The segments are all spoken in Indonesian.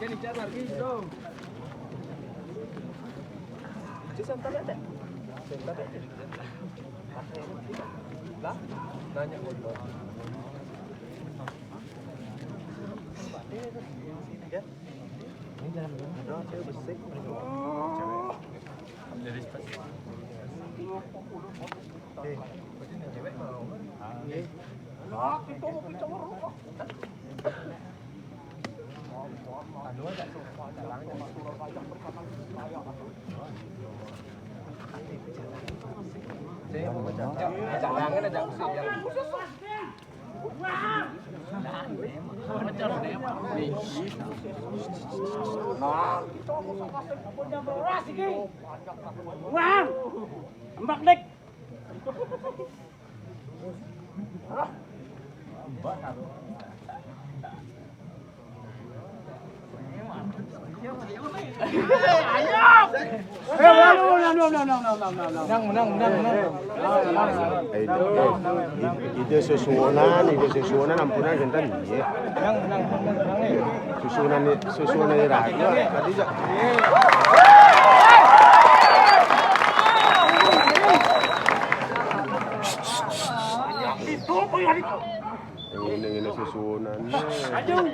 Jadi cara lagi dong. Santai aja. Santai aja. Lah, nanya ngobrol. Ini jalan dulu. Ada cewek besek. Jadi spasi. Cewek mau. Nggih. Ah, kita mau bicara apa? Anu ada jalannya surat pajak bersama saya. Saya mau jangan ada usia yang Wang, mbak dek. Ide susunan ampunan gentan iya. Susunan di radio tadi jak. Itu apa ya itu? Ini susunan. Aduh.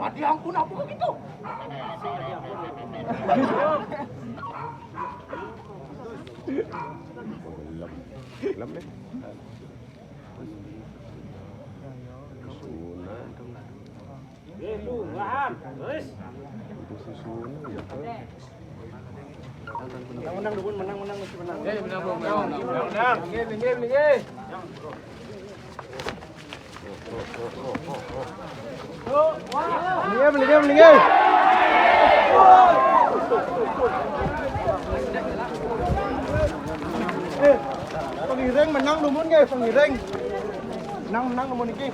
Mati ampun apa begitu? Lem deh. Susunan tuh. Itu, Wan. Terus. Susunan. Menang dulu, menang mesti menang. menang. Nggih. Mendingan. Pengiring menang lumun nggih, pengiring. Menang lumun iki.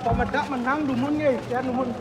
Pemedak menang dumun nggih, ya dumun.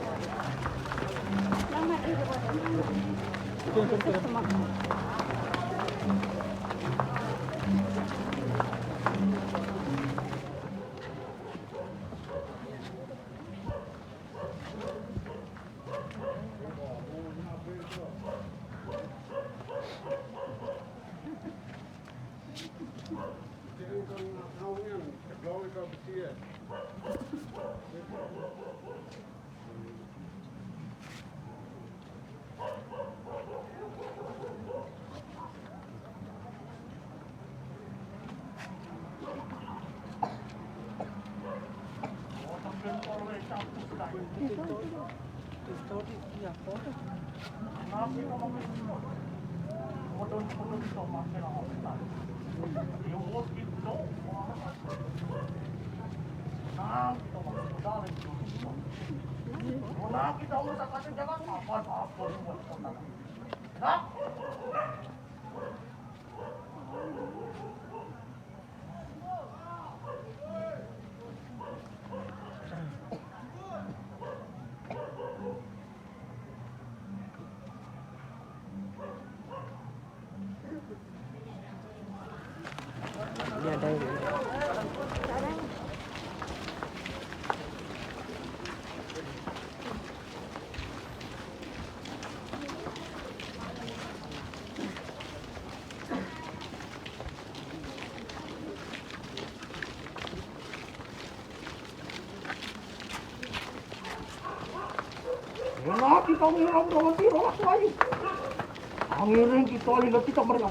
Wala kita ngiram dalam tiro lah lagi. Angirin kita lihat kita mereka.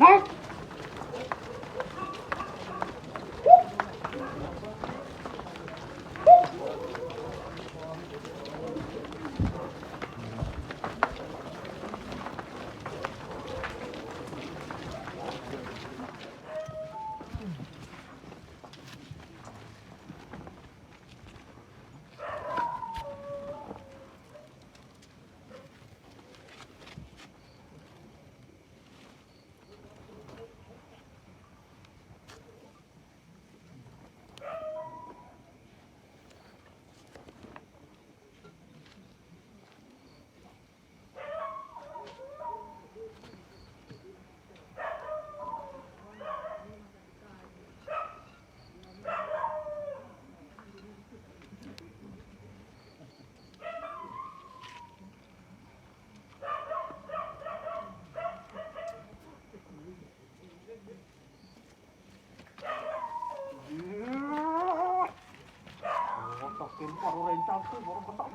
Nak. Takin paru rencang tu baru betak.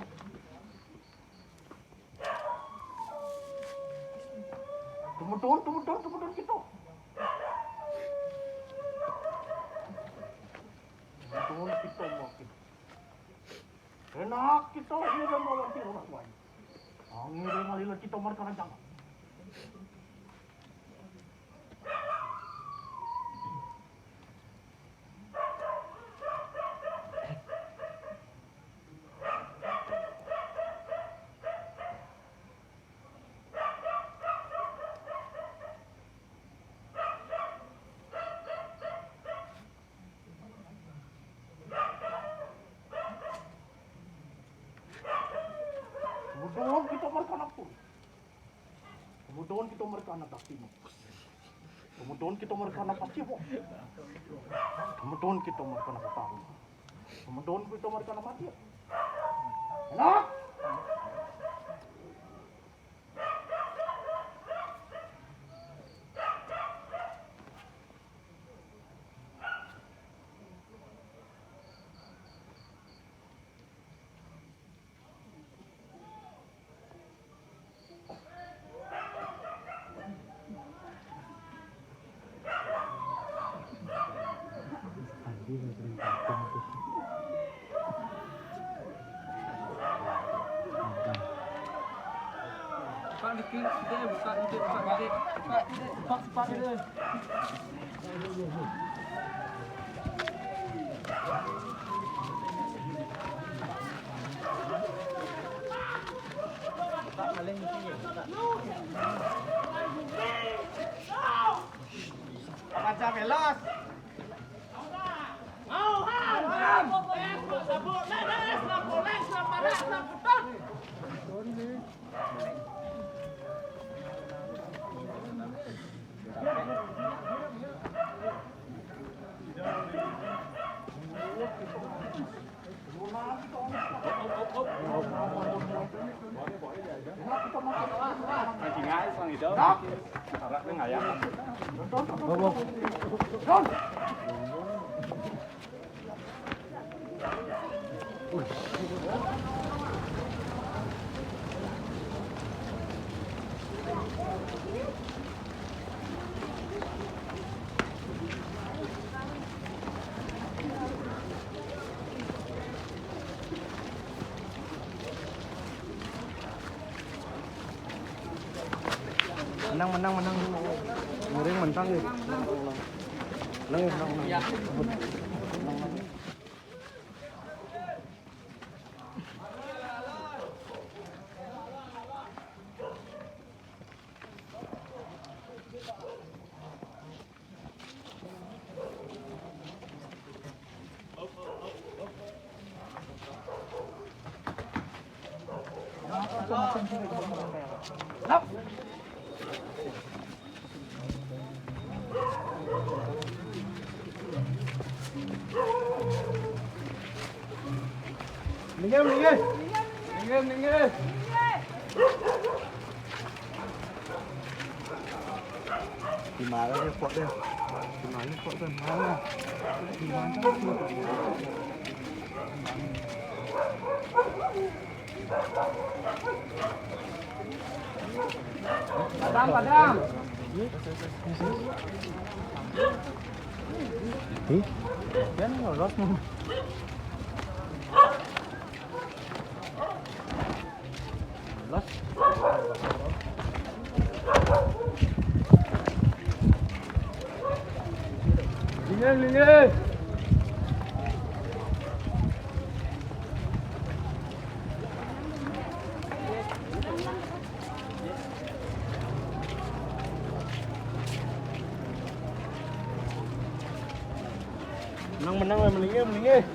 Tumedon kita. Tumedon kita makin. Enak kita ini dan lawan tiro orang tuai. Angin ngalilat kita marka rencang. Kemudian kita mereka anak pun. Kemudian kita mereka anak kasimo. Kemudian kita mereka anak kasimo. Kemudian kita mereka anak tarung. Kemudian kita mereka anak mati. Enak. Buka dikit, buka dikit. Cepat dulu. Buka maling di sini. Aja melas. Menang. Ngiring mentang ya. Menang. Minggir. Gimana dia kok dia? Gimana kok dia? Mana? Gimana Padam. Dia lolos mau. Lolos. Linggir. Menang melingkir.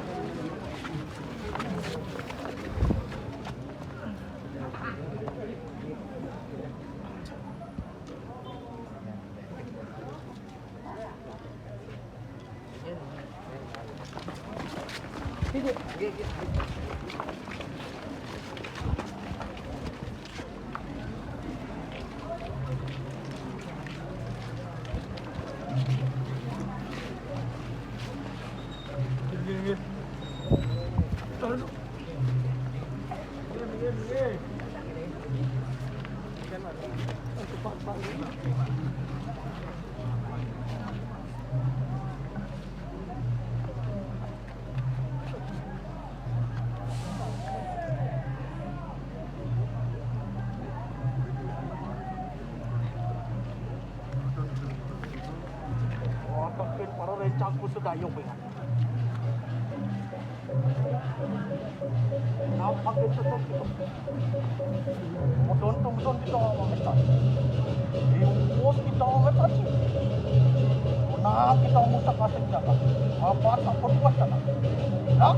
Para rencangku sedayong pengat. Nampak itu tuh. Modon kita ngomong kita. Imus kita ngomong tadi. Nah kita ngomong kasih jaga. Apa tak perlu sana. Nah.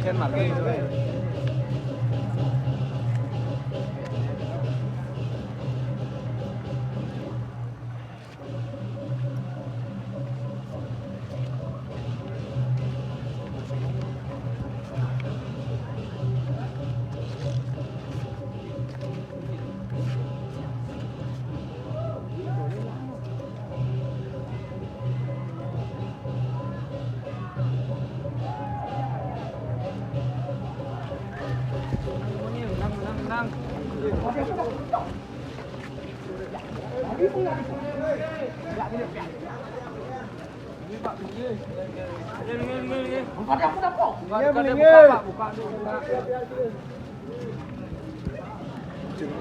Kan lagi itu. Menang. Buka dulu. Yan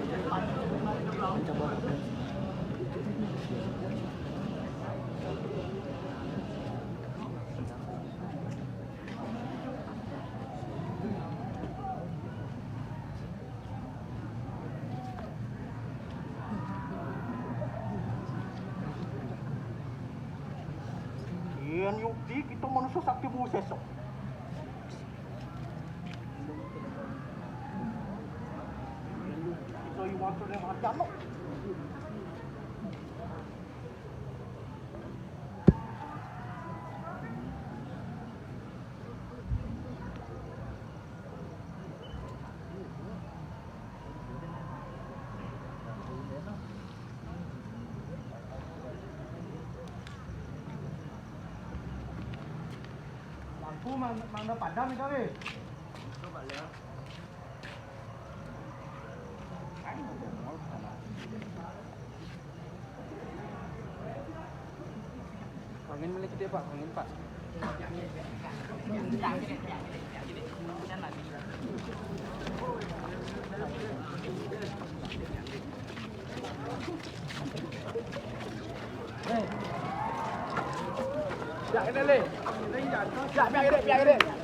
yung di kita manusia sakti Moses. Ito yung wato ng mga dano. Lampu mana padam itu ni? Angin milik dia Pak, angin Pak. Biar dia le. Biar dia.